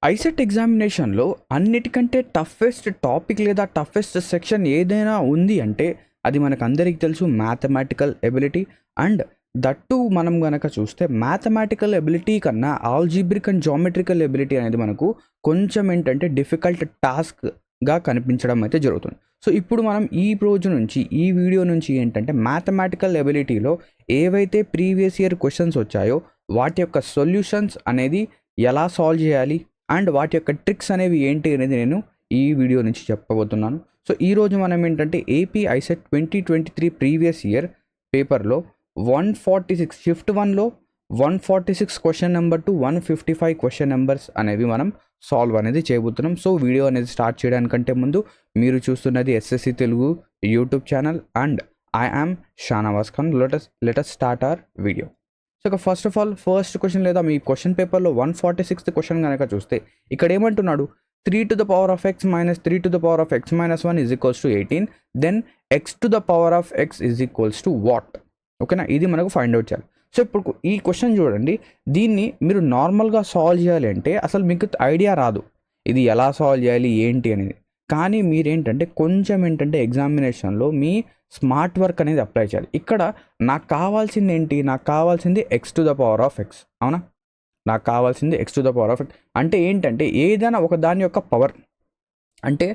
ICET ఎగ్జామినేషన్లో అన్నిటికంటే toughest topic లేదా టఫెస్ట్ సెక్షన్ ఏదైనా ఉంది అంటే అది మనకు అందరికీ తెలుసు మ్యాథమెటికల్ ఎబిలిటీ. అండ్ దట్టు మనం గనక చూస్తే మ్యాథమెటికల్ ఎబిలిటీ కన్నా ఆల్జీబ్రిక్ అండ్ జామెట్రికల్ ఎబిలిటీ అనేది మనకు కొంచెం ఏంటంటే డిఫికల్ట్ టాస్క్గా కనిపించడం అయితే జరుగుతుంది. సో ఇప్పుడు మనం ఈ రోజు నుంచి ఈ వీడియో నుంచి ఏంటంటే మ్యాథమెటికల్ ఎబిలిటీలో ఏవైతే ప్రీవియస్ ఇయర్ క్వశ్చన్స్ వచ్చాయో వాటి యొక్క సొల్యూషన్స్ అనేది ఎలా సాల్వ్ చేయాలి అండ్ వాటి యొక్క ట్రిక్స్ అనేవి ఏంటి అనేది నేను ఈ వీడియో నుంచి చెప్పబోతున్నాను. సో ఈరోజు మనం ఏంటంటే ఏపీ ఐసెట్ 2023 ప్రీవియస్ ఇయర్ పేపర్లో 146 షిఫ్ట్ 1లో 146 question number to 155 question numbers అనేవి మనం సాల్వ్ అనేది చేయబోతున్నాం. సో వీడియో అనేది స్టార్ట్ చేయడానికంటే ముందు మీరు చూస్తున్నది SSC Telugu YouTube channel and I am Shahnawaz Khan. Let us start our video. So first of all first question లేదా మీ క్వశ్చన్ పేపర్లో 146th క్వశ్చన్ కనుక చూస్తే ఇక్కడ ఏమంటున్నాడు, 3 to the power of x minus 3 to the power of x minus 1 is equals to 18, then x to the power of x is equals to what? ఓకేనా, ఇది మనకు ఫైండ్ అవుట్ చేయాలి. So ఇప్పుడు ఈ క్వశ్చన్ చూడండి, దీన్ని మీరు నార్మల్గా సాల్వ్ చేయాలి అంటే అసలు మీకు ఐడియా రాదు ఇది ఎలా సాల్వ్ చేయాలి ఏంటి అనేది. కానీ మీరేంటంటే కొంచెం ఏంటంటే ఎగ్జామినేషన్లో మీ స్మార్ట్ వర్క్ అనేది అప్లై చేయాలి. ఇక్కడ నాకు కావాల్సింది ఏంటి, నాకు కావాల్సింది X to the power of X. అవునా, నాకు కావాల్సింది X to the power of X అంటే ఏంటంటే ఏదైనా ఒక దాని యొక్క పవర్ అంటే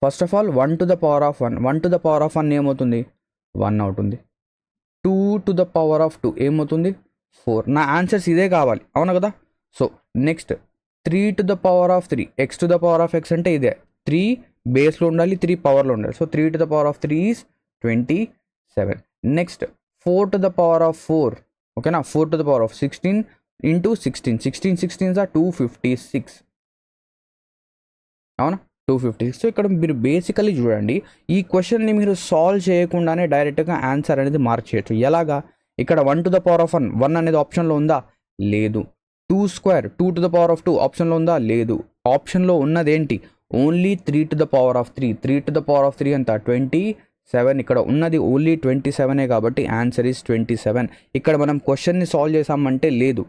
first of all 1 to the power of 1, 1 to the power of 1 ఏమవుతుంది 1 అవుతుంది. 2 to the power of 2 ఏమవుతుంది 4. నా ఆన్సర్స్ ఇదే కావాలి, అవును కదా. So next 3 to the power of 3, X to the power of X అంటే ఇదే. 3 బేస్లో ఉండాలి, 3 పవర్లో ఉండాలి. So 3 to the power of 3 is 27. Next 4 to the power of 4, ఓకేనా, 4 to the power of 16 into 16, 16 are 256. అవునా, 256. సో ఇక్కడ మీరు బేసికలీ చూడండి, ఈ క్వశ్చన్ని మీరు సాల్వ్ చేయకుండానే డైరెక్ట్గా ఆన్సర్ అనేది మార్క్ చేయొచ్చు. ఎలాగా, ఇక్కడ 1 to the power of 1 అనేది ఆప్షన్లో ఉందా, లేదు. 2 square 2 to the power of 2 ఆప్షన్లో ఉందా, లేదు. ఆప్షన్లో ఉన్నదేంటి, only 3 to the power of 3, 3 to the power of 3 అంతా 27. ఇక్కడ ఉన్నది ఓన్లీ 27 కాబట్టి ఆన్సర్ ఈజ్ 27. ఇక్కడ మనం క్వశ్చన్ని సాల్వ్ చేసామంటే లేదు,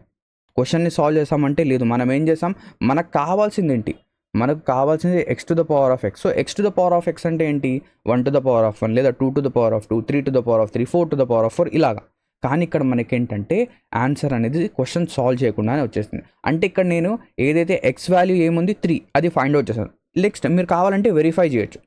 క్వశ్చన్ని సాల్వ్ చేసామంటే లేదు. మనం ఏం చేసాం, మనకు కావాల్సింది ఏంటి, మనకు కావాల్సింది X to the power of X. So X to the power of X అంటే ఏంటి, 1 to the power of 1 లేదా 2 to the power of 2, 3 to the power of 3, 4 to the power of 4 ఇలాగా. కానీ ఇక్కడ మనకేంటంటే ఆన్సర్ అనేది క్వశ్చన్ సాల్వ్ చేయకుండానే వచ్చేస్తుంది. అంటే ఇక్కడ నేను ఏదైతే ఎక్స్ వాల్యూ ఏముంది 3 అది ఫైండ్ అవుట్ చేస్తాను. నెక్స్ట్ మీరు కావాలంటే వెరిఫై చేయొచ్చు.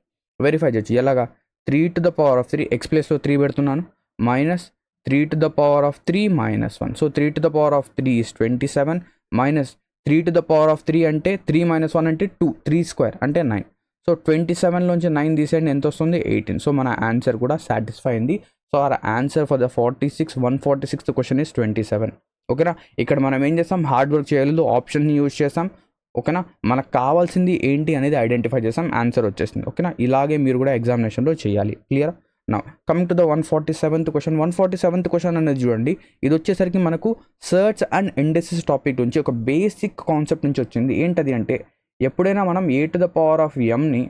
ఎలాగా, 3 to the power of 3 X ప్లేస్లో 3 పెడుతున్నాను, minus 3 to the power of 3 minus 1. So 3 to the power of 3 is 27 minus 3 to the power of 3 అంటే 3 minus 1 అంటే 2, 3 square అంటే 9. సో 27లోంచి 9 తీసేయండి, ఎంత వస్తుంది 18. సో మన ఆన్సర్ కూడా సాటిస్ఫై అయింది. So our answer for the 146th question is 27. ఓకేనా, ఇక్కడ మనం ఏం చేస్తాం, హార్డ్ వర్క్ చేయలేదు, ఆప్షన్ని యూజ్ చేస్తాం. ఓకేనా, మనకు కావాల్సింది ఏంటి అనేది ఐడెంటిఫై చేస్తాం, ఆన్సర్ వచ్చేసింది. ఓకేనా, ఇలాగే మీరు కూడా ఎగ్జామినేషన్లో చేయాలి. క్లియర్. నా coming to the 147th question. 147th question అనేది చూడండి, ఇది వచ్చేసరికి మనకు సర్చ్ అండ్ ఇండెక్సెస్ టాపిక్ నుంచి ఒక బేసిక్ కాన్సెప్ట్ నుంచి వచ్చింది. ఏంటది అంటే ఎప్పుడైనా మనం a to the power of ఎంని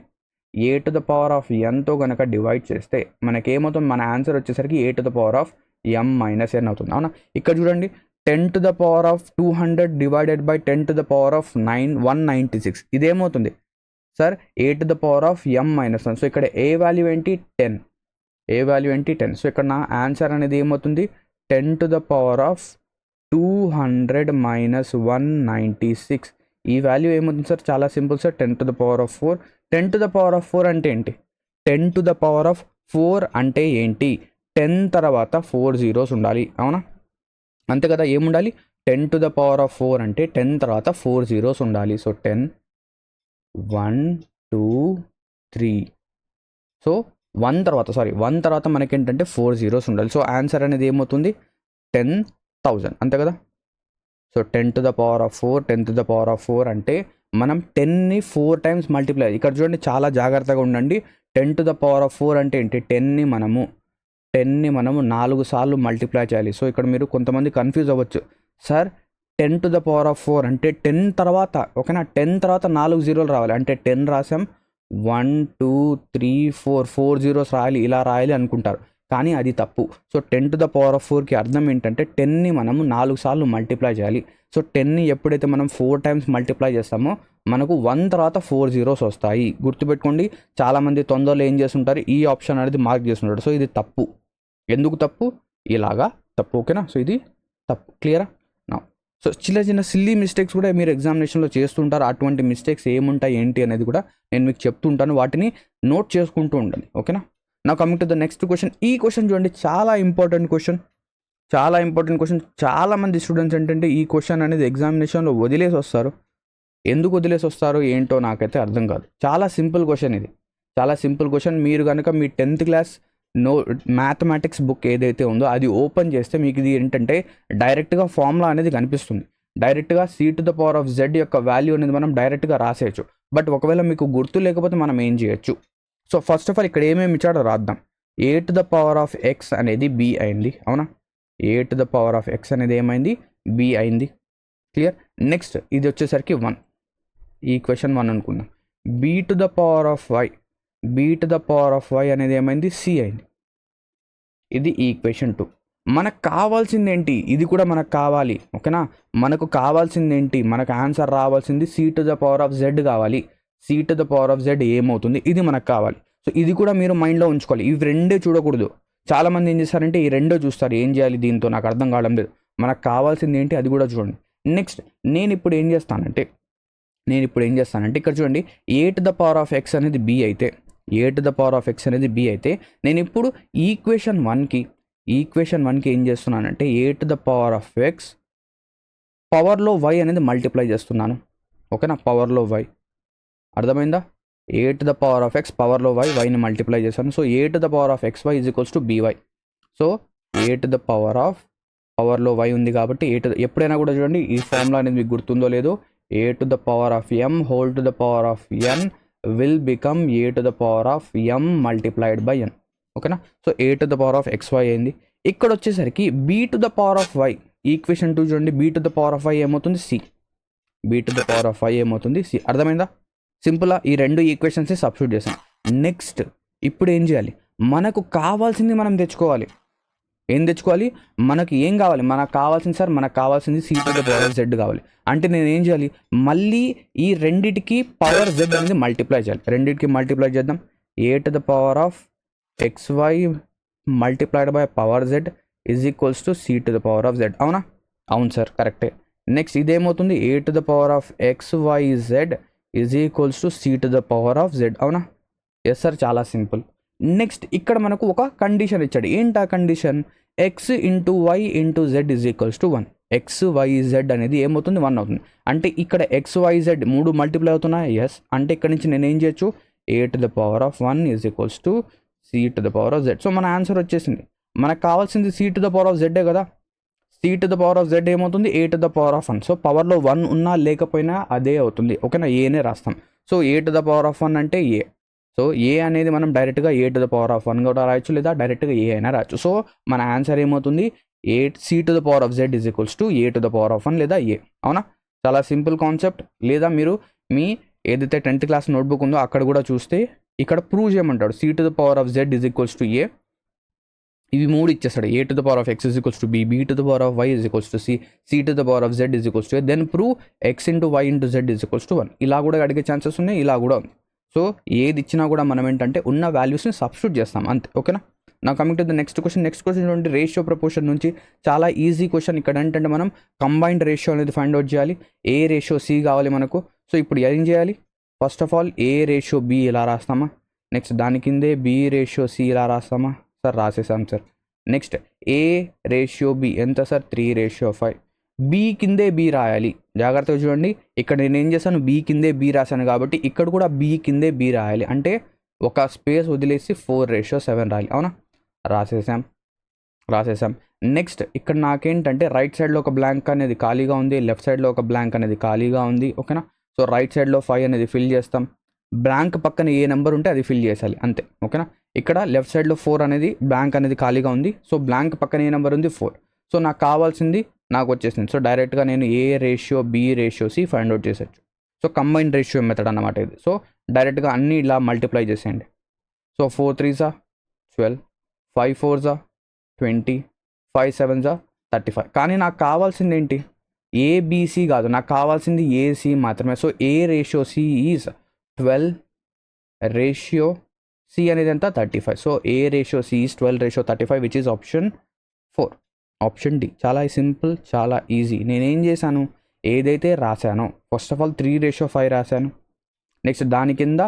a to the power of ఎన్తో కనుక డివైడ్ చేస్తే మనకేమవుతుంది, మన ఆన్సర్ వచ్చేసరికి a to the power of m minus n అవుతుంది. అవునా, ఇక్కడ చూడండి 10 to the power of 200 divided by 10 to the power of 196 ఇదేమవుతుంది sir, a to the power of m minus 1. So ఇక్కడ ఏ వాల్యూ ఏంటి 10, సో ఇక్కడ నా ఆన్సర్ అనేది ఏమవుతుంది 10 to the power of 200 minus 196. ఈ వాల్యూ ఏమవుతుంది సార్, చాలా simple sir, 10 to the power of 4. 10 to the power of 4 అంటే ఏంటి, 10 to the power of 4 అంటే ఏంటి, 10 తర్వాత 4 zeros ఉండాలి. అవునా, అంతే కదా, ఏముండాలి 10 to the power of 4 అంటే 10 తర్వాత 4 zeros ఉండాలి. సో 10 1 2 3. సో 1 తర్వాత మనకేంటంటే 4 zeros ఉండాలి. సో ఆన్సర్ అనేది ఏమవుతుంది 10,000, అంతే కదా. So 10 to the power of 4, 10 to the power of 4 అంటే మనం 10ని 4 times మల్టిప్లై. ఇక్కడ చూడండి, చాలా జాగ్రత్తగా ఉండండి. 10 to the power of 4 అంటే ఏంటి, 10ని మనము 4 సార్లు మల్టిప్లై చేయాలి. సో ఇక్కడ మీరు కొంతమంది కన్ఫ్యూజ్ అవ్వచ్చు, sir 10 to the power of 4 అంటే 10 తర్వాత, ఓకేనా, 10 తర్వాత 4 zeros రావాలి అంటే 10 రాసాం, 1 2 3 4 zeros రాయాలి, ఇలా రాయాలి అనుకుంటారు. కానీ అది తప్పు. సో 10⁴ అర్థం ఏంటంటే 10ని మనము 4 సార్లు మల్టిప్లై చేయాలి. సో 10ని ఎప్పుడైతే మనం 4 టైమ్స్ మల్టిప్లై చేస్తామో మనకు 1 తర్వాత 4 జీరోస్ వస్తాయి. గుర్తుపెట్టుకోండి, చాలామంది తొందరలో ఏం చేస్తుంటారు, ఈ ఆప్షన్ అనేది మార్క్ చేస్తుంటారు. సో ఇది తప్పు. ఎందుకు తప్పు? ఇలాగా తప్పు. ఓకేనా? సో ఇది తప్పు. క్లియరా? సో చిన్న సిల్లీ మిస్టేక్స్ కూడా మీరు ఎగ్జామినేషన్లో చేస్తుంటారు. అటువంటి మిస్టేక్స్ ఏముంటాయి ఏంటి అనేది కూడా నేను మీకు చెప్తుంటాను. వాటిని నోట్ చేసుకుంటూ ఉండండి. ఓకేనా? నా coming to the next question. ఈ క్వశ్చన్ చూడండి, చాలా ఇంపార్టెంట్ క్వశ్చన్. చాలామంది స్టూడెంట్స్ ఏంటంటే ఈ క్వశ్చన్ అనేది ఎగ్జామినేషన్లో వదిలేసి వస్తారు. ఎందుకు వదిలేసి వస్తారు ఏంటో నాకైతే అర్థం కాదు. చాలా సింపుల్ క్వశ్చన్ ఇది. చాలా సింపుల్ క్వశ్చన్. మీరు కనుక మీ 10th క్లాస్ మ్యాథమెటిక్స్ బుక్ ఏదైతే ఉందో అది ఓపెన్ చేస్తే మీకు ఇది ఏంటంటే డైరెక్ట్గా ఫార్ములా అనేది కనిపిస్తుంది. డైరెక్ట్గా c⁴ యొక్క వాల్యూ అనేది మనం డైరెక్ట్గా రాసేయచ్చు. బట్ ఒకవేళ మీకు గుర్తు లేకపోతే మనం ఏం చేయొచ్చు? సో ఫస్ట్ ఆఫ్ ఆల్ ఇక్కడ ఏమేమి ఇచ్చాడో రాద్దాం. a⁴x అనేది b అయింది. అవునా? a⁴x అనేది ఏమైంది? b అయింది. క్లియర్? నెక్స్ట్ ఇది వచ్చేసరికి 1. ఈ క్వశ్చన్ 1 అనుకుందాం. b⁴y అనేది ఏమైంది? c అయింది. ఇది ఈక్వేషన్ 2. మనకు కావాల్సింది ఏంటి? ఇది కూడా మనకు కావాలి. ఓకేనా? మనకు కావాల్సింది ఏంటి? మనకు ఆన్సర్ రావాల్సింది c⁴z కావాలి. c⁴z ఏమవుతుంది? ఇది మనకు కావాలి. సో ఇది కూడా మీరు మైండ్లో ఉంచుకోవాలి. ఇవి రెండే చూడకూడదు. చాలామంది ఏం చేస్తారంటే ఈ రెండో చూస్తారు. ఏం చేయాలి దీంతో? నాకు అర్థం కావడం లేదు. మనకు కావాల్సింది ఏంటి అది కూడా చూడండి. నెక్స్ట్ నేను ఇప్పుడు ఏం చేస్తానంటే ఇక్కడ చూడండి, a⁴x అనేది b అయితే నేను ఇప్పుడు ఈక్వేషన్ 1కి ఏం చేస్తున్నానంటే a⁴x పవర్లో y అనేది మల్టిప్లై చేస్తున్నాను. ఓకేనా? పవర్లో y అర్థమైందా? a⁴x పవర్లో yని మల్టిప్లై చేశాను. So a⁴xy by. సో పవర్లో y ఉంది కాబట్టి ఎప్పుడైనా కూడా చూడండి ఈ ఫార్ములా అనేది మీకు గుర్తుందో లేదో, a⁴m⁴n will become a⁴m multiplied by n. ఓకేనా? సో a⁴xy అయింది. ఇక్కడ వచ్చేసరికి b⁴y ఈక్వేషన్ 2 చూడండి, b⁴y ఏమవుతుంది? c. b⁴y ఏమవుతుంది? c. అర్థమైందా? సింపుల్గా ఈ రెండు ఈక్వేషన్స్ సబ్స్టిట్యూట్ చేసాం. నెక్స్ట్ ఇప్పుడు ఏం చేయాలి? మనకు కావాల్సింది మనం తెచ్చుకోవాలి. ఏం తెచ్చుకోవాలి? మనకి ఏం కావాలి? మనకు కావాల్సింది c⁴z కావాలి. అంటే నేను ఏం చేయాలి? మళ్ళీ ఈ రెండిటికి పవర్ z అనేది మల్టిప్లై చేయాలి. రెండిటికి మల్టిప్లై చేద్దాం. a⁴xy multiplied by power z c⁴z. అవునా? అవును సార్, కరెక్టే. నెక్స్ట్ ఇదేమవుతుంది? a⁴xyz c⁴z. అవునా? ఎస్ సార్, చాలా సింపుల్. నెక్స్ట్ ఇక్కడ మనకు ఒక కండిషన్ ఇచ్చాడు. ఏంటా condition? x × y × z = 1. xyz అనేది ఏమవుతుంది? 1 అవుతుంది. అంటే ఇక్కడ xyz 3 మల్టిప్లై అవుతున్నాయి. ఎస్. అంటే ఇక్కడ నుంచి నేను ఏం చేయొచ్చు? a⁴1 c⁴z. సో మన ఆన్సర్ వచ్చేసింది. మనకు కావాల్సింది c⁴z కదా. c⁴z ఏమవుతుంది? a⁴1. సో పవర్లో 1 ఉన్నా లేకపోయినా అదే అవుతుంది. ఓకేనా? ఏనే రాస్తాం. సో a⁴1 అంటే a. సో ఏ అనేది మనం డైరెక్ట్గా a⁴1 కూడా రాయొచ్చు, లేదా డైరెక్ట్గా ఏ అయినా రాయొచ్చు. సో మన ఆన్సర్ ఏమవుతుంది? c⁴z a⁴1 లేదా a. అవునా? చాలా సింపుల్ కాన్సెప్ట్. లేదా మీరు మీ ఏదైతే 10th క్లాస్ నోట్బుక్ ఉందో అక్కడ కూడా చూస్తే ఇక్కడ ప్రూవ్ చేయమంటాడు. c⁴z a. ఇవి 3 ఇచ్చేస్తాడు. a⁴x b, b⁴y c, c⁴z a. Then prove x × y × z 1. ఇలా కూడా అడిగే ఛాన్సెస్ ఉన్నాయి, ఇలా కూడా ఉంది. సో ఏది ఇచ్చినా కూడా మనం ఏంటంటే ఉన్న వాల్యూస్ని సబ్స్టిట్యూట్ చేస్తాం అంతే. ఓకేనా? నా coming to the next question చూడండి, రేషియో ప్రపోర్షన్ నుంచి చాలా ఈజీ క్వశ్చన్. ఇక్కడ ఏంటంటే మనం కంబైన్డ్ రేషియో అనేది ఫైండ్ అవుట్ చేయాలి. a⁻c కావాలి మనకు. సో ఇప్పుడు ఏం చేయాలి? ఫస్ట్ ఆఫ్ ఆల్ a⁻b ఇలా రాస్తామా? నెక్స్ట్ దాని కిందే b⁻c ఇలా రాస్తామా? సార్ రాసేసాం సార్. నెక్స్ట్ a⁻b ఎంత సార్? 3:5. b కిందే b రాయాలి. జాగ్రత్తగా చూడండి, ఇక్కడ నేను ఏం చేశాను? b కిందే b రాశాను కాబట్టి ఇక్కడ కూడా b కిందే b రాయాలి. అంటే ఒక స్పేస్ వదిలేసి 4:7 రాయాలి. అవునా? రాసేసాం. నెక్స్ట్ ఇక్కడ నాకేంటంటే రైట్ సైడ్లో ఒక బ్లాంక్ అనేది ఖాళీగా ఉంది, లెఫ్ట్ సైడ్లో ఒక బ్లాంక్ అనేది ఖాళీగా ఉంది. ఓకేనా? సో రైట్ సైడ్లో 5 అనేది ఫిల్ చేస్తాం. బ్లాంక్ పక్కన ఏ నెంబర్ ఉంటే అది ఫిల్ చేయాలి అంతే. ఓకేనా? ఇక్కడ లెఫ్ట్ సైడ్లో 4 అనేది బ్లాంక్ అనేది ఖాళీగా ఉంది. సో బ్లాంక్ పక్కన ఏ నెంబర్ ఉంది? 4. సో నాకు కావాల్సింది నాకు వచ్చేసింది. సో డైరెక్ట్గా నేను a⁻b⁻c ఫైండ్ అవుట్ చేసేచ్చు. సో కంబైన్డ్ రేషియో మెథడ్ అన్నమాట ఇది. సో డైరెక్ట్గా అన్నీ ఇలా మల్టిప్లై చేసేయండి. So 4 3s 12, 5 4 20, 5 7 35. కానీ నాకు కావాల్సింది ఏంటి, ఏబిసి కాదు, నాకు కావాల్సింది ఏసి మాత్రమే. So A ratio C is 12 ratio C అనేది ఎంత 35. So A ratio C is 12 ratio 35 which is option 4, option D. చాలా సింపుల్, చాలా ఈజీ. నేనేం చేశాను, ఏదైతే రాశానో ఫస్ట్ ఆఫ్ ఆల్ 3 రేషియో 5 రాశాను. నెక్స్ట్ దాని కింద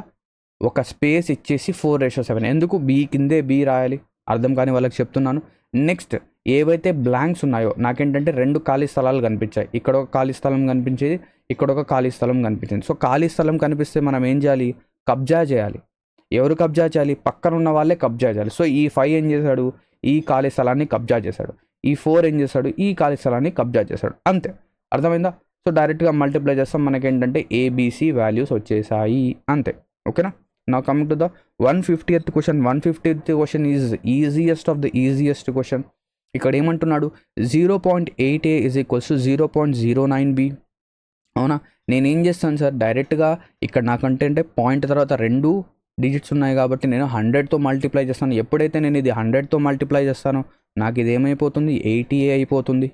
ఒక స్పేస్ ఇచ్చేసి 4 రేషియో 7. ఎందుకు బి కిందే బి రాయాలి, అర్థం కాని వాళ్ళకి చెప్తున్నాను. నెక్స్ట్ ఏవైతే బ్లాంక్స్ ఉన్నాయో నాకేంటంటే 2 ఖాళీ స్థలాలు కనిపించాయి. ఇక్కడ ఒక ఖాళీ స్థలం కనిపించేది, ఇక్కడ ఒక ఖాళీ స్థలం కనిపించింది. సో ఖాళీ స్థలం కనిపిస్తే మనం ఏం చేయాలి, కబ్జా చేయాలి. ఎవరు కబ్జా చేయాలి, పక్కన ఉన్న వాళ్ళే కబ్జా చేయాలి. సో ఈ 5 ఏం చేశాడు, ఈ ఖాళీ స్థలాన్ని కబ్జా చేశాడు. ఈ 4 ఏం చేశాడు, ఈ ఖాళీ స్థలాన్ని కబ్జా చేశాడు. అంతే, అర్థమైందా? సో డైరెక్ట్గా మల్టిప్లై చేస్తాం, మనకేంటంటే ఏబిసి వాల్యూస్ వచ్చేసాయి, అంతే. ఓకేనా? నా coming to the 150th question. 150th question is easiest of the easiest question. ఇక్కడ ఏమంటున్నాడు, 0.8a is equals to 0.09b. అవునా? నేనేం చేస్తాను సార్, డైరెక్ట్గా ఇక్కడ నాకంటే అంటే పాయింట్ తర్వాత 2 డిజిట్స్ ఉన్నాయి కాబట్టి నేను 100తో మల్టిప్లై చేస్తాను. ఎప్పుడైతే నేను ఇది 100తో మల్టిప్లై చేస్తానో నాకు ఇది ఏమైపోతుంది, 80a అయిపోతుంది.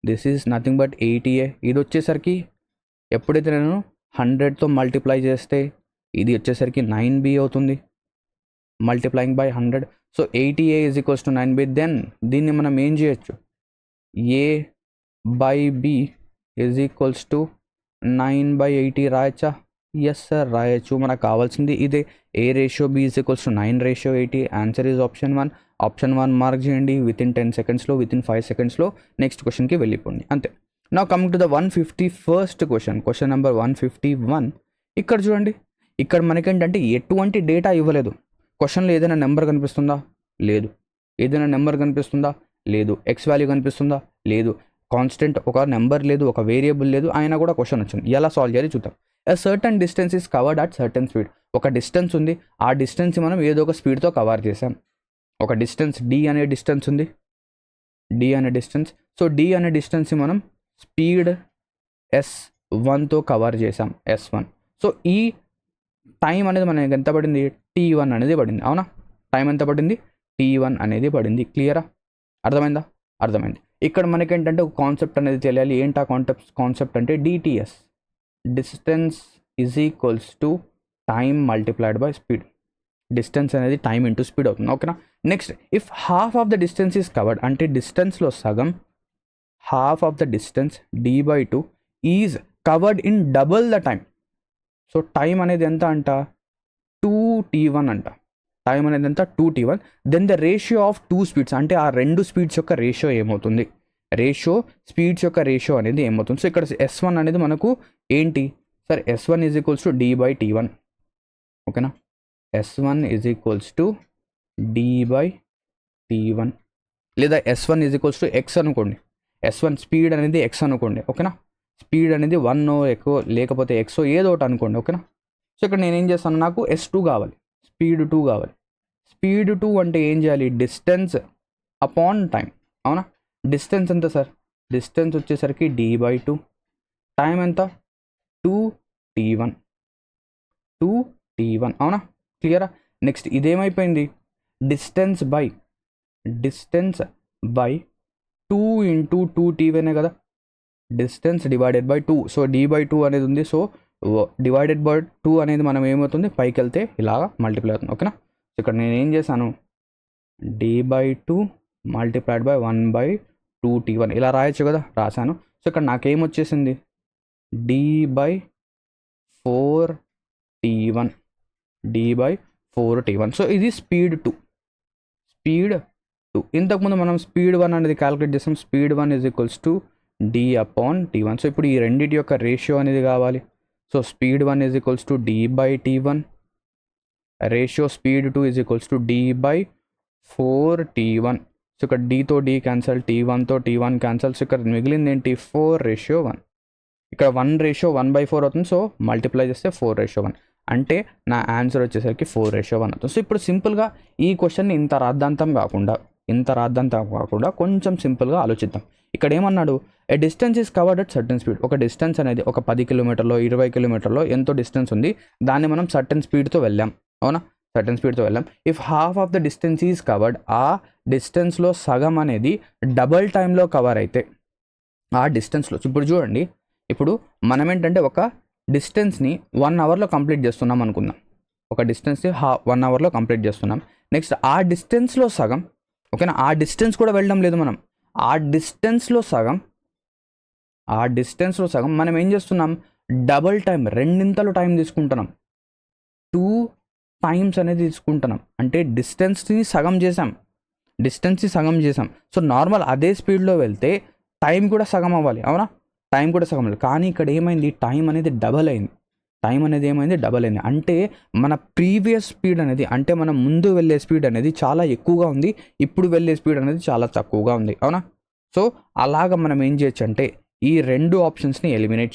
This is nothing but 80a. ఇది వచ్చేసరికి ఎప్పుడైతే నేను 100తో మల్టిప్లై చేస్తే ఇది వచ్చేసరికి 9b అవుతుంది, multiplying by 100. So 80a is equals to 9b. Then దీన్ని మనం ఏం చేయొచ్చు, a by b is equals to 9/80 రాయచ్చా? ఎస్ సార్, రాయొచ్చు. మనకు కావాల్సింది ఇదే, a ratio b is equals to 9 ratio 80. Answer is option 1. Option 1 mark చేయండి వితిన్ 10 సెకండ్స్లో, వితిన్ 5 సెకండ్స్లో నెక్స్ట్ క్వశ్చన్కి వెళ్ళిపోండి, అంతే. నా coming to the 151st question, question number 151. ఇక్కడ చూడండి, ఇక్కడ మనకేంటంటే ఎటువంటి డేటా ఇవ్వలేదు. క్వశ్చన్లో ఏదైనా నెంబర్ కనిపిస్తుందా? లేదు. ఏదైనా నెంబర్ కనిపిస్తుందా? లేదు. ఎక్స్ వాల్యూ కనిపిస్తుందా? లేదు. కాన్స్టెంట్ ఒక నెంబర్ లేదు, ఒక వేరియబుల్ లేదు, అయినా కూడా క్వశ్చన్ వచ్చింది. ఎలా సాల్వ్ చేయాలి చూద్దాం. A certain distance is covered at certain speed. ఒక డిస్టెన్స్ ఉంది, ఆ డిస్టెన్స్ మనం ఏదో ఒక స్పీడ్తో కవర్ చేసాం. ఒక డిస్టెన్స్ డి అనే డిస్టెన్స్ ఉంది, డి అనే డిస్టెన్స్. సో డి అనే డిస్టెన్స్ మనం స్పీడ్ s1తో కవర్ చేసాం, s1. సో ఈ టైం అనేది మనకి ఎంత పడింది, t1 అనేది పడింది. అవునా? టైం ఎంత పడింది, t1 అనేది పడింది. క్లియరా? అర్థమైందా? అర్థమైంది. ఇక్కడ మనకేంటంటే ఒక కాన్సెప్ట్ అనేది తెలియాలి. ఏంటి ఆ కాన్సెప్ట్ అంటే DTS, distance is equals to time multiplied by speed. Distance అనేది టైం ఇంటూ స్పీడ్ అవుతుంది. ఓకేనా? Next, if half of the distance is covered, అంటే డిస్టెన్స్లో సగం, half of the distance d/2 is covered in double the time. So time అనేది ఎంత అంట, 2t1 అంట. టైం అనేది ఎంత, 2t1. Then the ratio of 2 speeds, అంటే ఆ 2 స్పీడ్స్ యొక్క రేషియో ఏమవుతుంది, స్పీడ్స్ యొక్క రేషియో అనేది ఏమవుతుంది. సో ఇక్కడ s1 అనేది మనకు ఏంటి sir, s1 is equals to d/t1. ఓకేనా? s1 is equals to d/t1, లేదా s1 is equals to x అనుకోండి. s1 స్పీడ్ అనేది x అనుకోండి. ఓకేనా? స్పీడ్ అనేది 1 ఎక్కువ లేకపోతే x ఏదో ఒకటి అనుకోండి. ఓకేనా? సో ఇక్కడ నేనేం చేస్తాను, నాకు s2 కావాలి, స్పీడ్ 2 కావాలి. స్పీడ్ 2 అంటే ఏం చేయాలి, డిస్టెన్స్ అపాన్ టైం. అవునా? డిస్టెన్స్ ఎంత సార్, డిస్టెన్స్ వచ్చేసరికి d/2, టైం ఎంత 2t1. అవునా? క్లియరా? నెక్స్ట్ ఇదేమైపోయింది, డిస్టెన్స్ బై 2 ఇంటూ 2t1 కదా, distance divided by 2. So d/2 అనేది ఉంది. సో డివైడెడ్ బై 2 అనేది మనం ఏమవుతుంది, పైకి వెళ్తే ఇలాగా మల్టిప్లై అవుతుంది. ఓకేనా? ఇక్కడ నేను ఏం చేశాను, d/2 మల్టిప్లైడ్ బై 1/2t1 ఇలా రాయొచ్చు కదా, రాశాను. సో ఇక్కడ నాకేం వచ్చేసింది, d/4t1. సో ఇది స్పీడ్ 2. ఇంతకుముందు మనం స్పీడ్ 1 అనేది క్యాలిక్యులేట్ చేస్తాం. Speed 1 is equals to d/t1. So ఇప్పుడు ఈ రెండింటి యొక్క రేషియో అనేది కావాలి. So speed 1 is equals to d/t1, ratio speed 2 is equals to d/4t1. So ఇక్కడ dతో d క్యాన్సల్, t1తో t1 క్యాన్సల్. సో ఇక్కడ మిగిలింది ఏంటి, 4:1. ఇక్కడ 1:1/4 అవుతుంది. సో మల్టిప్లై చేస్తే 4:1, అంటే నా ఆన్సర్ వచ్చేసరికి 4:1 అవుతుంది. సో ఇప్పుడు సింపుల్గా ఈ క్వశ్చన్ని ఇంత రాద్ధాంతం కాకుండా కొంచెం సింపుల్గా ఆలోచిద్దాం. ఇక్కడ ఏమన్నాడు, a distance is covered at certain speed. ఒక డిస్టెన్స్ అనేది ఒక 10 కిలోమీటర్లో 20 కిలోమీటర్లో ఎంతో డిస్టెన్స్ ఉంది, దాన్ని మనం సర్టన్ స్పీడ్తో వెళ్ళాం. అవునా? సర్టన్ స్పీడ్తో వెళ్ళాం. If half of the distance is covered, ఆ డిస్టెన్స్లో సగం అనేది డబల్ టైంలో కవర్ అయితే, ఆ డిస్టెన్స్లో ఇప్పుడు చూడండి, ఇప్పుడు మనం ఏంటంటే ఒక డిస్టెన్స్ని 1 అవర్లో కంప్లీట్ చేస్తున్నాం అనుకుందాం. ఒక డిస్టెన్స్ని 1 అవర్లో కంప్లీట్ చేస్తున్నాం. నెక్స్ట్ ఆ డిస్టెన్స్లో సగం, ఓకేనా, ఆ డిస్టెన్స్ కూడా వెళ్ళడం లేదు మనం, ఆ డిస్టెన్స్లో సగం మనం ఏం చేస్తున్నాం, డబల్ టైం, రెండింతలు టైం తీసుకుంటున్నాం, 2 టైమ్స్ అనేది తీసుకుంటున్నాం. అంటే డిస్టెన్స్ని సగం చేసాం. సో నార్మల్ అదే స్పీడ్లో వెళ్తే టైం కూడా సగం అవ్వాలి, అవునా, టైం కూడా సగం అవ్వాలి. కానీ ఇక్కడ ఏమైంది, టైం అనేది డబల్ అయింది. అంటే మన ప్రీవియస్ స్పీడ్ అనేది, అంటే మనం ముందు వెళ్ళే స్పీడ్ అనేది చాలా ఎక్కువగా ఉంది, ఇప్పుడు వెళ్ళే స్పీడ్ అనేది చాలా తక్కువగా ఉంది, అవునా. సో అలాగ మనం ఏం చేయొచ్చు అంటే ఈ 2 ఆప్షన్స్ని ఎలిమినేట్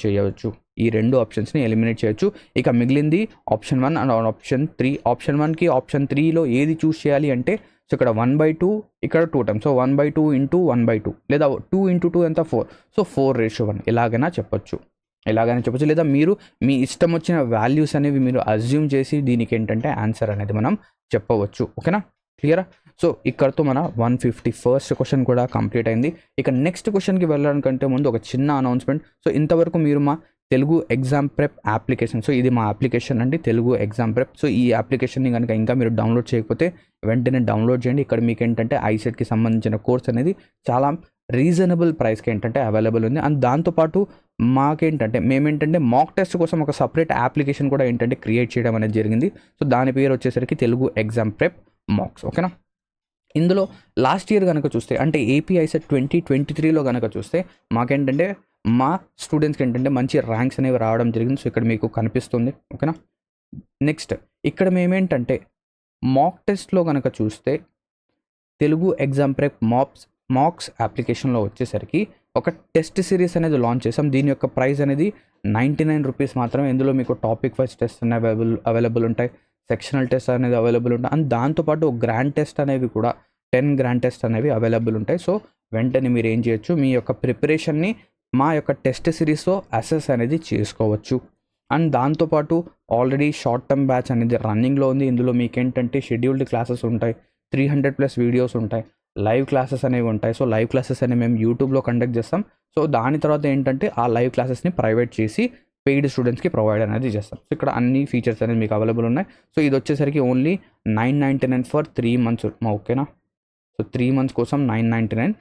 చేయవచ్చు. ఇక మిగిలింది ఆప్షన్ 1 అండ్ ఆప్షన్ 3. ఆప్షన్ 1కి ఆప్షన్ 3లో ఏది చూస్ చేయాలి అంటే, సో ఇక్కడ 1/2, ఇక్కడ 2 టైమ్స్, సో 1/2 ఇంటూ 1/2, లేదా 2 ఇంటూ 2 ఎంత 4, సో 4:1 ఇలాగైనా చెప్పొచ్చు. లేదా మీరు మీ ఇష్టం వచ్చిన వాల్యూస్ అనేవి మీరు అజ్యూమ్ చేసి దీనికి ఏంటంటే ఆన్సర్ అనేది మనం చెప్పవచ్చు. ఓకేనా, క్లియరా. సో ఇక్కడతో మన 151st క్వశ్చన్ కూడా కంప్లీట్ అయింది. ఇక నెక్స్ట్ క్వశ్చన్కి వెళ్ళడానికంటే ముందు ఒక చిన్న అనౌన్స్మెంట్. సో ఇంతవరకు మీరు మా Telugu exam prep application, so ఇది మా అప్లికేషన్ అండి, తెలుగు ఎగ్జామ్ ప్రెప్. సో ఈ అప్లికేషన్ని కనుక ఇంకా మీరు డౌన్లోడ్ చేయకపోతే వెంటనే డౌన్లోడ్ చేయండి. ఇక్కడ మీకు ఏంటంటే ఐసెట్కి సంబంధించిన కోర్స్ అనేది చాలా రీజనబుల్ ప్రైస్కి ఏంటంటే అవైలబుల్ ఉంది. అండ్ దాంతోపాటు మేమేంటంటే మాక్ టెస్ట్ కోసం ఒక సపరేట్ అప్లికేషన్ కూడా ఏంటంటే క్రియేట్ చేయడం అనేది జరిగింది. సో దాని పేరు వచ్చేసరికి తెలుగు ఎగ్జామ్ ప్రెప్ మాక్స్. ఓకేనా, ఇందులో లాస్ట్ ఇయర్ కనుక చూస్తే, అంటే ఏపీ ఐసెట్ 2023లో కనుక చూస్తే మాకేంటంటే మా స్టూడెంట్స్కి ఏంటంటే మంచి ర్యాంక్స్ అనేవి రావడం జరిగింది. సో ఇక్కడ మీకు కనిపిస్తుంది. ఓకేనా, నెక్స్ట్ ఇక్కడ మేమేంటంటే మాక్ టెస్ట్లో కనుక చూస్తే తెలుగు ఎగ్జామ్ ప్రెప్ మాక్స్ అప్లికేషన్లో వచ్చేసరికి ఒక టెస్ట్ సిరీస్ అనేది లాంచ్ చేసాం. దీని యొక్క ప్రైస్ అనేది 99 రూపీస్ మాత్రమే. ఇందులో మీకు టాపిక్ వైజ్ టెస్ట్ అనేవి అవైలబుల్ ఉంటాయి, సెక్షనల్ టెస్ట్ అనేది అవైలబుల్ ఉంటాయి, అండ్ దాంతోపాటు గ్రాండ్ టెస్ట్ అనేవి కూడా 10 గ్రాండ్ టెస్ట్ అనేవి అవైలబుల్ ఉంటాయి. సో వెంటనే మీరు ఏం చేయొచ్చు, మీ యొక్క ప్రిపరేషన్ని మా యొక్క టెస్ట్ సిరీస్లో అసెస్ అనేది చేసుకోవచ్చు. అండ్ దాంతోపాటు ఆల్రెడీ షార్ట్ టర్మ్ బ్యాచ్ అనేది రన్నింగ్లో ఉంది. ఇందులో మీకు ఏంటంటే షెడ్యూల్డ్ క్లాసెస్ ఉంటాయి, 300+ వీడియోస్ ఉంటాయి, లైవ్ క్లాసెస్ అనేవి ఉంటాయి. సో లైవ్ క్లాసెస్ అనేవి మేము యూట్యూబ్లో కండక్ట్ చేస్తాం. సో దాని తర్వాత ఏంటంటే ఆ లైవ్ క్లాసెస్ని ప్రైవేట్ చేసి పెయిడ్ స్టూడెంట్స్కి ప్రొవైడ్ అనేది చేస్తాం. సో ఇక్కడ అన్ని ఫీచర్స్ అనేది మీకు అవైలబుల్ ఉన్నాయి. సో ఇది వచ్చేసరికి ఓన్లీ 999 ఫర్ 3 మంత్స్. ఓకేనా, సో 3 మంత్స్ కోసం 999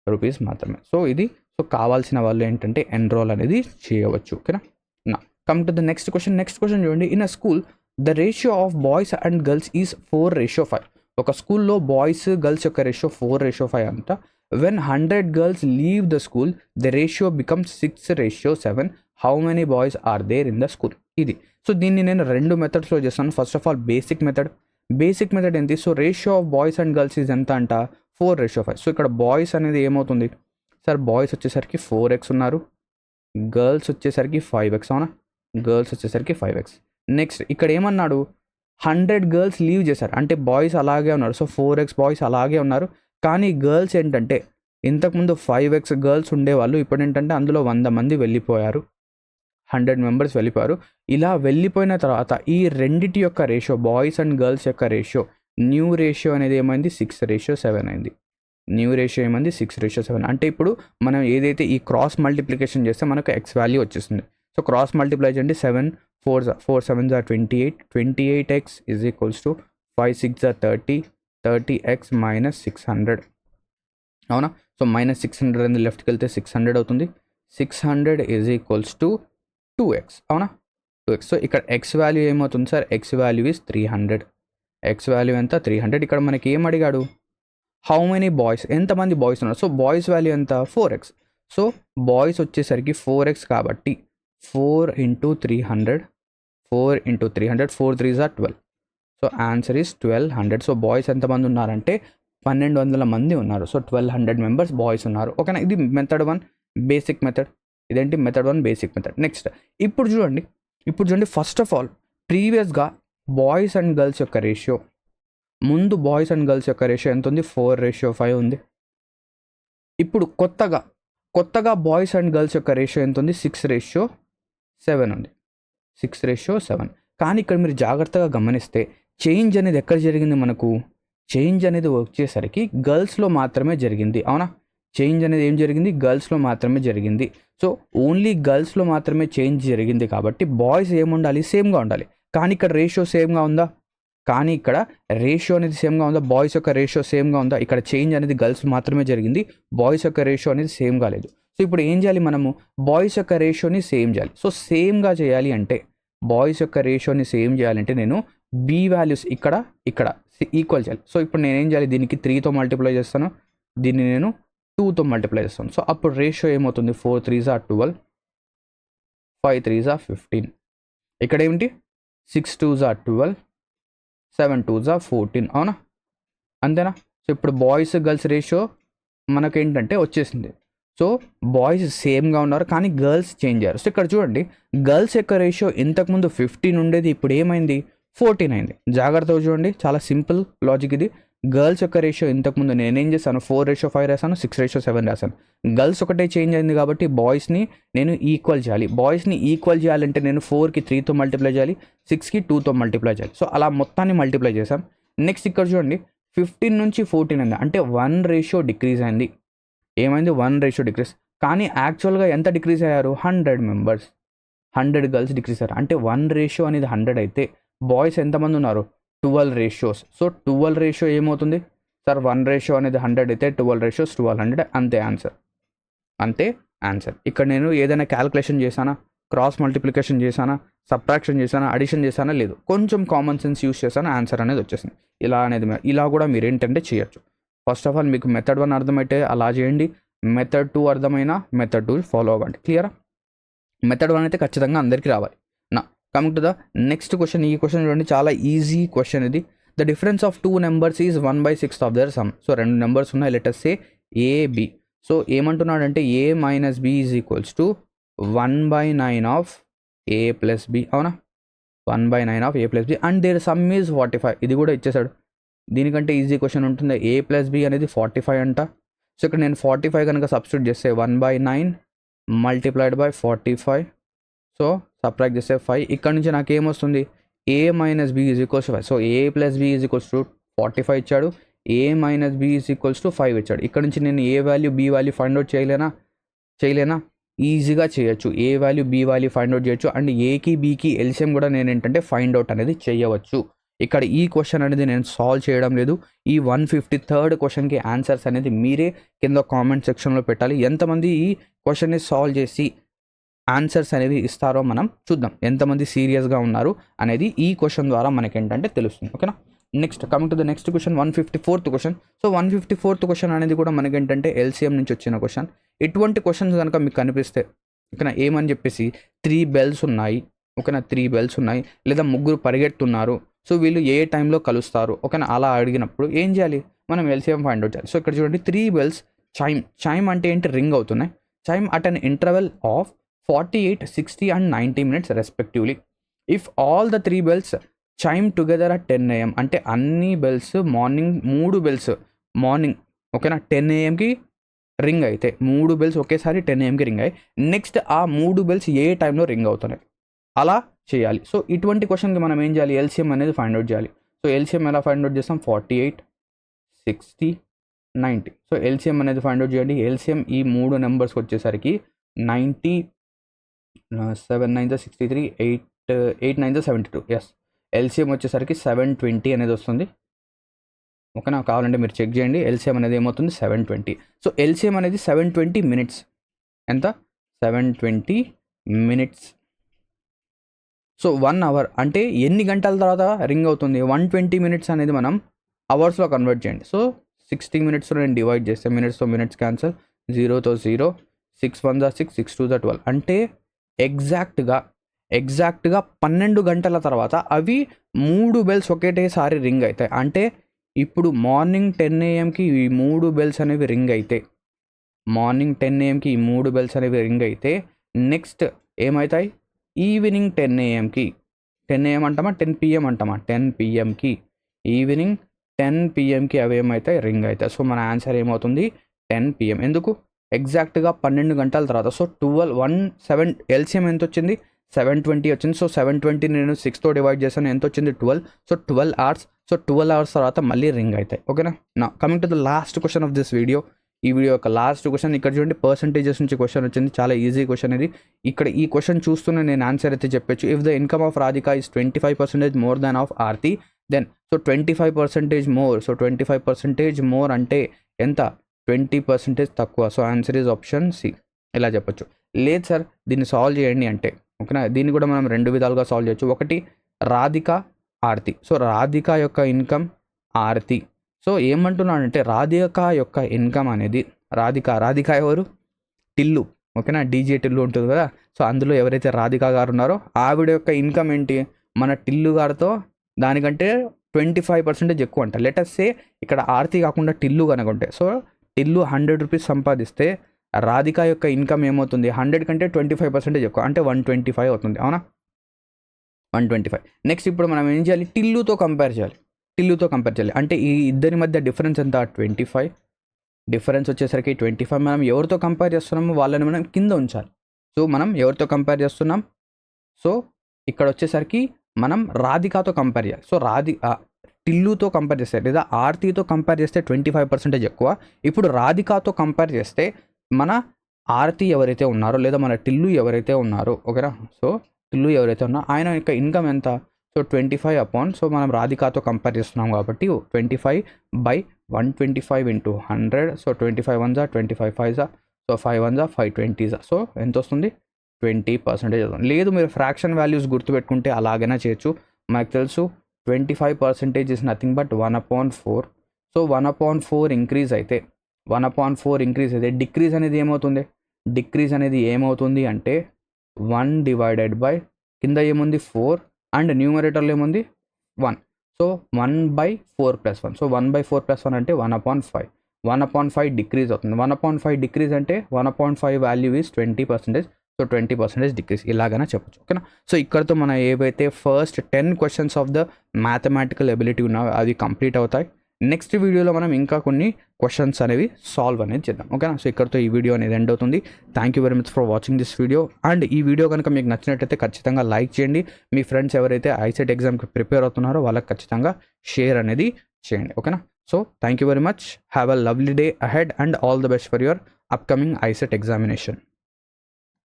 రూపీస్ మాత్రమే. సో ఇది కావాల్సిన వాళ్ళు ఏంటంటే ఎన్రోల్ అనేది చేయవచ్చు. ఓకేనా, now come to the next question చూడండి. In a school the ratio of boys and girls is 4:5. ఒక స్కూల్లో బాయ్స్ గర్ల్స్ యొక్క రేషియో 4:5 అంట. When 100 girls leave the school the ratio becomes 6:7. How many boys are there in the school? ఇది. So దీన్ని నేను 2 మెథడ్స్లో చేస్తాను. First of all basic method ఏంటి? So ratio of boys and girls is ఎంత అంట? 4:5. సో ఇక్కడ బాయ్స్ అనేది ఏమవుతుంది సార్? బాయ్స్ వచ్చేసరికి 4x ఉన్నారు, గర్ల్స్ వచ్చేసరికి 5x. అవునా, గర్ల్స్ వచ్చేసరికి 5x. నెక్స్ట్ ఇక్కడ ఏమన్నాడు, 100 గర్ల్స్ లీవ్ చేశారు, అంటే బాయ్స్ అలాగే ఉన్నారు. సో 4x బాయ్స్ అలాగే ఉన్నారు, కానీ గర్ల్స్ ఏంటంటే ఇంతకుముందు 5x గర్ల్స్ ఉండేవాళ్ళు, ఇప్పుడు ఏంటంటే అందులో 100 మంది వెళ్ళిపోయారు, 100 మెంబర్స్ వెళ్ళిపోయారు. ఇలా వెళ్ళిపోయిన తర్వాత ఈ రెండిటి యొక్క రేషియో, బాయ్స్ అండ్ గర్ల్స్ యొక్క రేషియో, న్యూ రేషియో అనేది ఏమైంది? 6:7 అయింది. న్యూ రేషియో ఏమైంది? 6:7. అంటే ఇప్పుడు మనం ఏదైతే ఈ క్రాస్ మల్టిప్లికేషన్ చేస్తే మనకు ఎక్స్ వాల్యూ వచ్చేస్తుంది. సో క్రాస్ మల్టిప్లై చేయండి. 7 4 7s are 28. 28x is equals to 5 6s are 30. 30x minus 600. అవునా, సో -600 అనేది లెఫ్ట్కి వెళ్తే 600 అవుతుంది. 600 is equals to 2x. అవునా, 2x. సో ఇక్కడ ఎక్స్ వాల్యూ ఏమవుతుంది sir? X value is 300. X value ఎంత? 300. ఇక్కడ మనకి ఏం అడిగాడు? హౌ మెనీ బాయ్స్, ఎంతమంది బాయ్స్ ఉన్నారు? సో బాయ్స్ వాల్యూ ఎంత? 4x. సో బాయ్స్ వచ్చేసరికి 4x కాబట్టి 4 into 300, 4 into 300, 4 3s are 12. So answer is 1200. So boys ఎంతమంది ఉన్నారంటే 1200 మంది ఉన్నారు. సో 1200 మెంబర్స్ బాయ్స్ ఉన్నారు. ఓకేనా, ఇది మెథడ్ 1 బేసిక్ మెథడ్. ఇదేంటి? Method 1 basic method. నెక్స్ట్ ఇప్పుడు చూడండి ఫస్ట్ ఆఫ్ ఆల్ ప్రీవియస్గా బాయ్స్ అండ్ గర్ల్స్ యొక్క రేషియో, ముందు బాయ్స్ అండ్ గర్ల్స్ యొక్క రేషియో ఎంత ఉంది? 4:5 ఉంది. ఇప్పుడు కొత్తగా బాయ్స్ అండ్ గర్ల్స్ యొక్క రేషియో ఎంత ఉంది? 6:7 ఉంది. 6:7. కానీ ఇక్కడ మీరు జాగ్రత్తగా గమనిస్తే చేంజ్ అనేది ఎక్కడ జరిగింది మనకు? చేంజ్ అనేది వచ్చేసరికి గర్ల్స్లో మాత్రమే జరిగింది, అవునా? చేంజ్ అనేది ఏం జరిగింది? గర్ల్స్లో మాత్రమే జరిగింది. సో ఓన్లీ గర్ల్స్లో మాత్రమే చేంజ్ జరిగింది కాబట్టి బాయ్స్ ఏముండాలి? సేమ్గా ఉండాలి. కానీ ఇక్కడ రేషియో సేమ్గా ఉందా? కానీ ఇక్కడ రేషియో అనేది సేమ్గా ఉందా? బాయ్స్ యొక్క రేషియో సేమ్గా ఉందా? ఇక్కడ చేంజ్ అనేది గర్ల్స్ మాత్రమే జరిగింది, బాయ్స్ యొక్క రేషియో అనేది సేమ్గా లేదు. సో ఇప్పుడు ఏం చేయాలి మనము? బాయ్స్ యొక్క రేషియోని సేమ్ చేయాలి. సో సేమ్గా చేయాలి అంటే, బాయ్స్ యొక్క రేషియోని సేమ్ చేయాలంటే నేను బీ వాల్యూస్ ఇక్కడ ఈక్వల్ చేయాలి. సో ఇప్పుడు నేను ఏం చేయాలి? దీనికి 3తో మల్టిప్లై చేస్తాను, దీన్ని నేను 2తో మల్టిప్లై చేస్తాను. సో అప్పుడు రేషియో ఏమవుతుంది? 4 3s are 12, 5 3s are 15. ఇక్కడ ఏమిటి? 6 2s are 12, 7 2s are 14, అవునా? అంతేనా? సో ఇప్పుడు బాయ్స్ గర్ల్స్ రేషియో మనకేంటంటే వచ్చేసింది. సో బాయ్స్ సేమ్గా ఉన్నారు కానీ గర్ల్స్ చేంజ్ అయ్యారు. సో ఇక్కడ చూడండి, గర్ల్స్ యొక్క రేషియో ఇంతకుముందు 15 ఉండేది, ఇప్పుడు ఏమైంది? 14 అయింది. జాగ్రత్తగా చూడండి, చాలా సింపుల్ లాజిక్ ఇది. గర్ల్స్ యొక్క రేషియో ఇంతకుముందు నేనేం చేశాను? 4:5 రాశాను, 6:7 రాశాను. గర్ల్స్ ఒకటే చేంజ్ అయింది కాబట్టి బాయ్స్ని నేను ఈక్వల్ చేయాలి. బాయ్స్ని ఈక్వల్ చేయాలంటే నేను 4కి 3తో మల్టిప్లై చేయాలి, 6కి 2తో మల్టిప్లై చేయాలి. సో అలా మొత్తాన్ని మల్టిప్లై చేశాం. నెక్స్ట్ ఇక్కడ చూడండి, 15 నుంచి 14 అయింది అంటే 1 రేషియో డిక్రీజ్ అయింది. ఏమైంది? 1 రేషియో డిక్రీజ్. కానీ యాక్చువల్గా ఎంత డిక్రీజ్ అయ్యారు? 100 మెంబర్స్, 100 గర్ల్స్ డిక్రీజ్ అయ్యారు. అంటే 1 రేషియో అనేది 100 అయితే బాయ్స్ ఎంతమంది ఉన్నారు? 12 రేషియోస్. సో 12 రేషియో ఏమవుతుంది సార్? 1 రేషియో అనేది 100 అయితే 12 రేషియోస్ 1200. అంతే ఆన్సర్. ఇక్కడ నేను ఏదైనా క్యాలిక్యులేషన్ చేశానా? క్రాస్ మల్టిప్లికేషన్ చేశానా? సబ్ట్రాక్షన్ చేశానా? అడిషన్ చేశానా? లేదు. కొంచెం కామన్ సెన్స్ యూస్ చేశాను, ఆన్సర్ అనేది వచ్చేసింది. ఇలా కూడా మీరు ఏంటంటే చేయొచ్చు. ఫస్ట్ ఆఫ్ ఆల్ మీకు మెథడ్ 1 అర్థమైతే అలా చేయండి, మెథడ్ 2 అర్థమైనా మెథడ్ 2 ఫాలో అవ్వండి. క్లియరా? మెథడ్ 1 అయితే ఖచ్చితంగా అందరికీ రావాలి. Now coming to the next question. ఈ క్వశ్చన్ చూడండి, చాలా ఈజీ క్వశ్చన్ ఇది. The difference of 2 numbers is 1/6 of their sum. So 2 numbers ఉన్నాయి, let us say AB. So ఏమంటున్నాడంటే A minus B is equals to 1/9 of A plus B, అవునా? 1/9 of A plus B and their sum is 45. ఇది కూడా ఇచ్చేసాడు. దీనికంటే easy question ఉంటుంది. A plus B అనేది 45 అంట. సో ఇక్కడ నేను 45 కనుక సబ్స్టిట్యూట్ చేస్తే 1/9 మల్టిప్లైడ్ బై 45. సో సబ్ట్రాక్ట్ చేస్తే 5. ఇక్కడ నుంచి నాకు ఏమొస్తుంది? A minus B is equals to 5. So A plus B is equals to 45 ఇచ్చాడు, A minus B is equals to 5 ఇచ్చాడు. ఇక్కడ నుంచి నేను A value B value find out చేయలేనా? ఈజీగా చేయొచ్చు. A value B value find out చేయొచ్చు and ఏకి బీకి ఎల్సిఎం కూడా నేను ఏంటంటే ఫైండ్ అవుట్ అనేది చేయవచ్చు. ఇక్కడ ఈ క్వశ్చన్ అనేది నేను సాల్వ్ చేయడం లేదు. ఈ 153rd క్వశ్చన్కి ఆన్సర్స్ అనేది మీరే కింద కామెంట్ సెక్షన్లో పెట్టాలి. ఎంతమంది ఈ క్వశ్చన్ని సాల్వ్ చేసి ఆన్సర్స్ అనేవి ఇస్తారో మనం చూద్దాం. ఎంతమంది సీరియస్గా ఉన్నారు అనేది ఈ క్వశ్చన్ ద్వారా మనకేంటంటే తెలుస్తుంది. ఓకేనా? Next coming to the next question, 154th question. So 154th question అనేది కూడా మనకేంటంటే ఎల్సిఎం నుంచి వచ్చిన క్వశ్చన్. ఎటువంటి క్వశ్చన్స్ కనుక మీకు కనిపిస్తే, ఓకేనా, ఏమని చెప్పేసి 3 బెల్స్ ఉన్నాయి, ఓకేనా, 3 బెల్స్ ఉన్నాయి, లేదా ముగ్గురు పరిగెడుతున్నారు, సో వీళ్ళు ఏ టైంలో కలుస్తారు, ఓకేనా, అలా అడిగినప్పుడు ఏం చేయాలి? మనం ఎల్సిఎం ఫైండ్ అవుట్ చేయాలి. సో ఇక్కడ చూడండి, 3 బెల్స్ చైమ్ అంటే ఏంటి? రింగ్ అవుతున్నాయి. Chime at an interval of 48, 60 and 90 minutes respectively. If all the 3 bells chime together at 10 AM, అంటే అన్ని బెల్స్ మార్నింగ్ 3 బెల్స్ మార్నింగ్, ఓకేనా, 10 AMకి రింగ్ అయితే 3 బెల్స్ ఒకేసారి 10 AMకి రింగ్ అయ్యి నెక్స్ట్ ఆ 3 బెల్స్ ఏ టైంలో రింగ్ అవుతున్నాయి అలా చేయాలి. సో ఇటువంటి క్వశ్చన్కి మనం ఏం చేయాలి? ఎల్సిఎం అనేది ఫైండ్ అవుట్ చేయాలి. సో ఎల్సిఎం ఎలా ఫైండ్ అవుట్ చేస్తాం? 48, 60, 90. సో ఎల్సిఎం అనేది ఫైండ్ అవుట్ చేయండి. ఎల్సిఎం ఈ 3 నెంబర్స్కి వచ్చేసరికి 90, 7 9 63, 8 9 72. ఎస్, ఎల్సిఎం వచ్చేసరికి 720 అనేది వస్తుంది. ఓకేనా? కావాలంటే మీరు చెక్ చేయండి. ఎల్సిఎం అనేది ఏమవుతుంది? 720. సో ఎల్సిఎం అనేది 720 మినిట్స్. ఎంత? 720 మినిట్స్. సో 1 అవర్ అంటే ఎన్ని గంటల తర్వాత రింగ్ అవుతుంది? 120 మినిట్స్ అనేది మనం అవర్స్లో కన్వర్ట్ చేయండి. సో 60 మినిట్స్లో నేను డివైడ్ చేస్తే మినిట్స్తో మినిట్స్ క్యాన్సల్, 0తో 0, 6 1 6, 6 2 12 అంటే ఎగ్జాక్ట్గా 12 గంటల తర్వాత అవి 3 బెల్స్ ఒకేటేసారి రింగ్ అవుతాయి. అంటే ఇప్పుడు మార్నింగ్ 10 AMకి ఈ 3 బెల్స్ అనేవి రింగ్ అయితే, మార్నింగ్ 10 AMకి ఈ 3 బెల్స్ అనేవి రింగ్ అయితే నెక్స్ట్ ఏమవుతాయి? ఈవినింగ్ 10 AMకి, 10 AM అంటామా 10 PM అంటామా, 10 PMకి, ఈవినింగ్ 10 PMకి అవి ఏమవుతాయి? రింగ్ అవుతాయి. సో మన ఆన్సర్ ఏమవుతుంది? 10 PM. ఎందుకు? ఎగ్జాక్ట్గా 12 గంటల తర్వాత. సో 12 1 7 ఎల్సిఎం ఎంత వచ్చింది? 720 వచ్చింది. సో 720 నేను 6తో డివైడ్ చేశాను, ఎంత వచ్చింది 12. So 12 hours. సో 12 అవర్స్ తర్వాత మళ్ళీ రింగ్ అవుతాయి. ఓకేనా. నా coming to the last question of this video. ఈ వీడియో యొక్క లాస్ట్ క్వశ్చన్ ఇక్కడ చూడండి, పర్సంటేజెస్ నుంచి క్వశ్చన్ వచ్చింది. చాలా ఈజీ క్వశ్చన్ ఇది. ఇక్కడ ఈ క్వశ్చన్ చూస్తూనే నేను ఆన్సర్ అయితే చెప్పొచ్చు. If the income of Radhika is 25% more than of Aarti, then so 25% more. So 25% more అంటే ఎంత? 20% తక్కువ. So answer is option C. ఇలా చెప్పొచ్చు. లేదు సార్ దీన్ని సాల్వ్ చేయండి అంటే, ఓకేనా, దీన్ని కూడా మనం 2 విధాలుగా సాల్వ్ చేయొచ్చు. ఒకటి రాధిక, ఆర్తి. సో రాధిక యొక్క ఇన్కమ్, ఆర్తి. సో ఏమంటున్నానంటే రాధిక యొక్క ఇన్కమ్ అనేది, రాధిక ఎవరు? టిల్లు, ఓకేనా, డీజే టిల్లు ఉంటుంది కదా. సో అందులో ఎవరైతే రాధిక గారు ఉన్నారో ఆవిడ యొక్క ఇన్కమ్ ఏంటి? మన టిల్లు గారితో దానికంటే 25% ఎక్కువ అంట. లెటస్ సే ఇక్కడ ఆర్తి కాకుండా టిల్లు కనుకుంటే, సో టిల్లు 100 రూపీస్ సంపాదిస్తే రాధిక యొక్క ఇన్కమ్ ఏమవుతుంది? 100 కంటే 25% ఎక్కువ, అంటే 125 అవుతుంది. అవునా, 125. నెక్స్ట్ ఇప్పుడు మనం ఏం చేయాలి? టిల్లుతో కంపేర్ చేయాలి. అంటే ఈ ఇద్దరి మధ్య డిఫరెన్స్ ఎంత? 25. డిఫరెన్స్ వచ్చేసరికి 25. మనం ఎవరితో కంపేర్ చేస్తున్నామో వాళ్ళని మనం కింద ఉంచాలి. సో మనం ఎవరితో కంపేర్ చేస్తున్నాం? సో ఇక్కడ వచ్చేసరికి మనం రాధికతో కంపేర్ చేయాలి. సో టిల్లుతో కంపేర్ చేస్తే లేదా ఆర్తితో కంపేర్ చేస్తే 25% ఎక్కువ. ఇప్పుడు రాధికతో కంపేర్ చేస్తే మన ఆర్తి ఎవరైతే ఉన్నారో లేదా మన టిల్లు ఎవరైతే ఉన్నారో, ఓకేనా, సో టిల్లు ఎవరైతే ఉన్నారో ఆయన యొక్క ఇన్కమ్ ఎంత? సో 25 అపాన్, సో మనం రాధికతో కంపేర్ చేస్తున్నాం కాబట్టి 25/125 ఇంటూ 100. సో 25 1 జా 25 5 జా, సో 5 1 జా 520 జా. సో ఎంత వస్తుంది? 20%. లేదు మీరు ఫ్రాక్షన్ వాల్యూస్ గుర్తుపెట్టుకుంటే అలాగైనా చేయొచ్చు. మనకు తెలుసు 25% is nothing but 1/4. So 1/4 increase అయితే, 1/4 ఇంక్రీజ్ అయితే డిక్రీజ్ అనేది ఏమవుతుంది అంటే 1 డివైడెడ్ బై కింద ఏముంది 4 అండ్ న్యూమరేటర్లో ఏముంది 1. సో 1/4 + 1. సో 1/4 + 1 అంటే 1/5. 1/5 డిక్రీజ్ అవుతుంది. 1/5 డిక్రీజ్ అంటే 1/5 వాల్యూ ఈజ్ 20%. So 20% decrease. ఇలాగైనా చెప్పచ్చు. ఓకేనా. సో ఇక్కడతో మన ఏవైతే first 10 questions of the mathematical ability ఉన్నాయో అవి కంప్లీట్ అవుతాయి. నెక్స్ట్ వీడియోలో మనం ఇంకా కొన్ని క్వశ్చన్స్ అనేవి సాల్వ్ అనేది చేద్దాం. ఓకేనా. సో ఇక్కడతో ఈ వీడియో అనేది ఎండ్ అవుతుంది. Thank you very much for watching this video. And ఈ వీడియో కనుక మీకు నచ్చినట్టయితే ఖచ్చితంగా లైక్ చేయండి. మీ ఫ్రెండ్స్ ఎవరైతే ఐసెట్ ఎగ్జామ్కి ప్రిపేర్ అవుతున్నారో వాళ్ళకి ఖచ్చితంగా షేర్ అనేది చేయండి. ఓకేనా. So thank you very much. Have a lovely day ahead and all the best for your upcoming ICET examination.